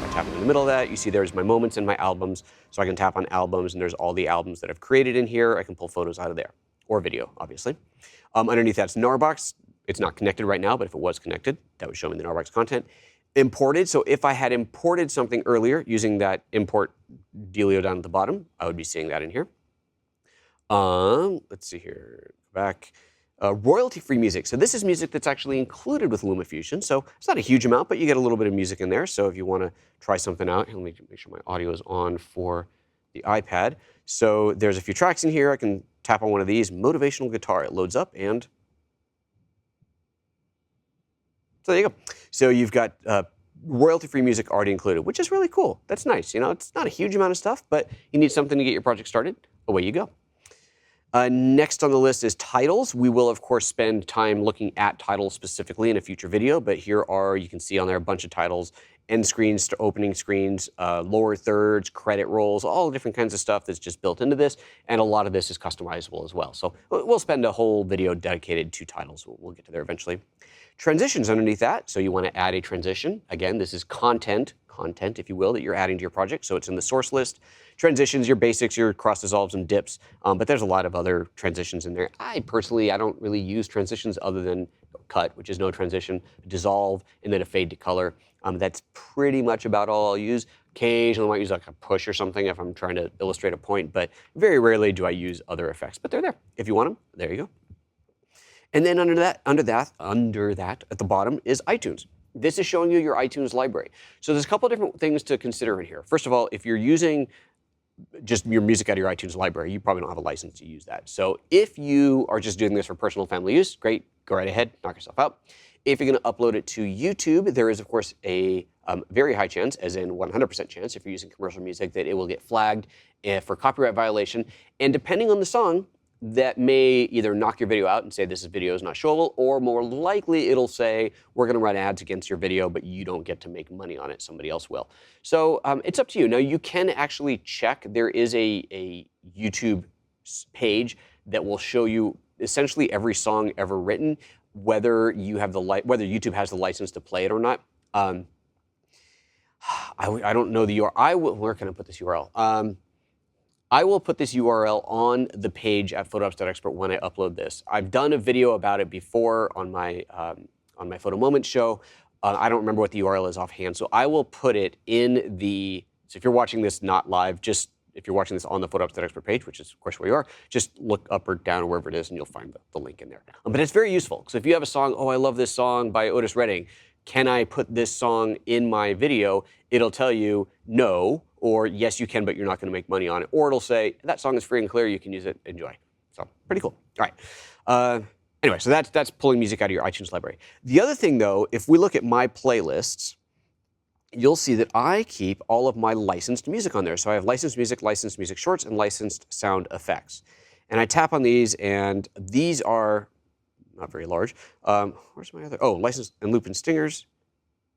I'm tapping in the middle of that, you see there's my moments and my albums. So I can tap on albums, and there's all the albums that I've created in here. I can pull photos out of there, or video, obviously. Underneath that's Narbox. It's not connected right now, but if it was connected, that would show me the Narbox content. Imported, so if I had imported something earlier using that import dealio down at the bottom, I would be seeing that in here. Let's see here, back. Royalty-free music. So this is music that's actually included with LumaFusion. So it's not a huge amount, but you get a little bit of music in there. So if you want to try something out, let me make sure my audio is on for the iPad. So there's a few tracks in here. I can tap on one of these, motivational guitar. It loads up, and so there you go. So you've got royalty-free music already included, which is really cool. That's nice. You know, it's not a huge amount of stuff, but you need something to get your project started. Away you go. Next on the list is titles. We will, of course, spend time looking at titles specifically in a future video, but here are, you can see on there a bunch of titles, end screens to opening screens, lower thirds, credit rolls, all different kinds of stuff that's just built into this, and a lot of this is customizable as well. So we'll spend a whole video dedicated to titles. We'll get to there eventually. Transitions underneath that, so you want to add a transition. Again, this is content, if you will, that you're adding to your project, so it's in the source list. Transitions, your basics, your cross dissolves and dips, but there's a lot of other transitions in there. I don't really use transitions other than cut, which is no transition, dissolve, and then a fade to color. That's pretty much about all I'll use. Occasionally I might use like a push or something if I'm trying to illustrate a point, but very rarely do I use other effects, but they're there. If you want them, there you go. And then under that, at the bottom is iTunes. This is showing you your iTunes library. So there's a couple of different things to consider in here. First of all, if you're using just your music out of your iTunes library, you probably don't have a license to use that. So if you are just doing this for personal family use, great, go right ahead, knock yourself out. If you're going to upload it to YouTube, there is, of course, a very high chance, as in 100% chance, if you're using commercial music, that it will get flagged for copyright violation. And depending on the song, that may either knock your video out and say this video is not showable, or more likely it'll say we're going to run ads against your video, but you don't get to make money on it, somebody else will. So it's up to you. Now you can actually check. There is a YouTube page that will show you essentially every song ever written, whether you have whether YouTube has the license to play it or not. I don't know the URL. Where can I put this URL? I will put this URL on the page at PhotoJoseph's.expert when I upload this. I've done a video about it before on my Photo Moments show. I don't remember what the URL is offhand, so I will put it in the. So if you're watching this not live, just if you're watching this on the PhotoJoseph's.expert page, which is of course where you are, just look up or down or wherever it is, and you'll find the link in there. But it's very useful. So if you have a song, oh, I love this song by Otis Redding. Can I put this song in my video? It'll tell you no, or yes, you can, but you're not going to make money on it. Or it'll say, that song is free and clear, you can use it, enjoy. So pretty cool. All right. Anyway, so that's pulling music out of your iTunes library. The other thing, though, if we look at my playlists, you'll see that I keep all of my licensed music on there. So I have licensed music shorts, and licensed sound effects. And I tap on these, and these are not very large. Where's my other? Oh, licensed and loop and stingers.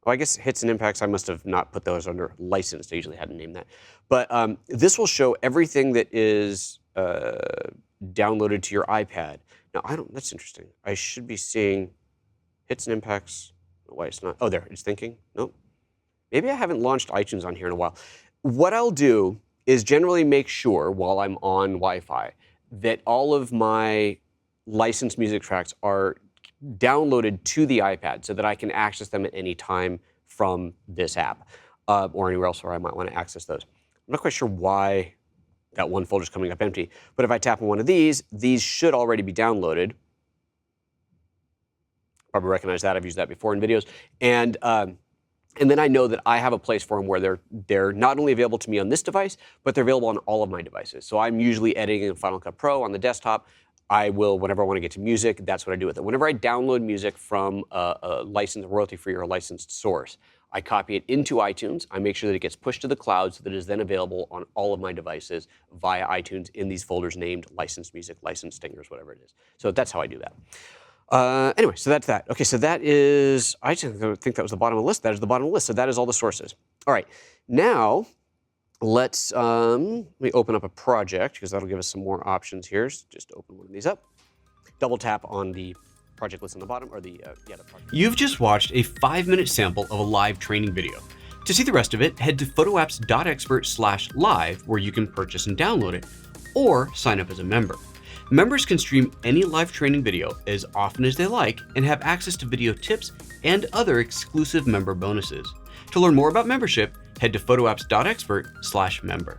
Oh, I guess hits and impacts, I must have not put those under licensed. I usually hadn't named that. But this will show everything that is downloaded to your iPad. Now, that's interesting. I should be seeing hits and impacts. Why it's not? Oh, there, it's thinking. Nope. Maybe I haven't launched iTunes on here in a while. What I'll do is generally make sure while I'm on Wi-Fi that all of my licensed music tracks are downloaded to the iPad so that I can access them at any time from this app or anywhere else where I might want to access those. I'm not quite sure why that one folder is coming up empty, but if I tap on one of these should already be downloaded. Probably recognize that. I've used that before in videos. And then I know that I have a place for them where they're not only available to me on this device, but they're available on all of my devices. So I'm usually editing in Final Cut Pro on the desktop. I will, whenever I want to get to music, that's what I do with it. Whenever I download music from a licensed, royalty-free, or a licensed source, I copy it into iTunes. I make sure that it gets pushed to the cloud so that it is then available on all of my devices via iTunes in these folders named licensed music, licensed stingers, whatever it is. So that's how I do that. Anyway, so that's that. Okay, so that is, I think that was the bottom of the list. That is the bottom of the list. So that is all the sources. All right, now let's, let me open up a project because that'll give us some more options here. So just open one of these up. Double tap on the project list on the bottom, or the project. You've just watched a 5-minute sample of a live training video. To see the rest of it, head to photoapps.expert/live where you can purchase and download it, or sign up as a member. Members can stream any live training video as often as they like and have access to video tips and other exclusive member bonuses. To learn more about membership, head to photoapps.expert/member.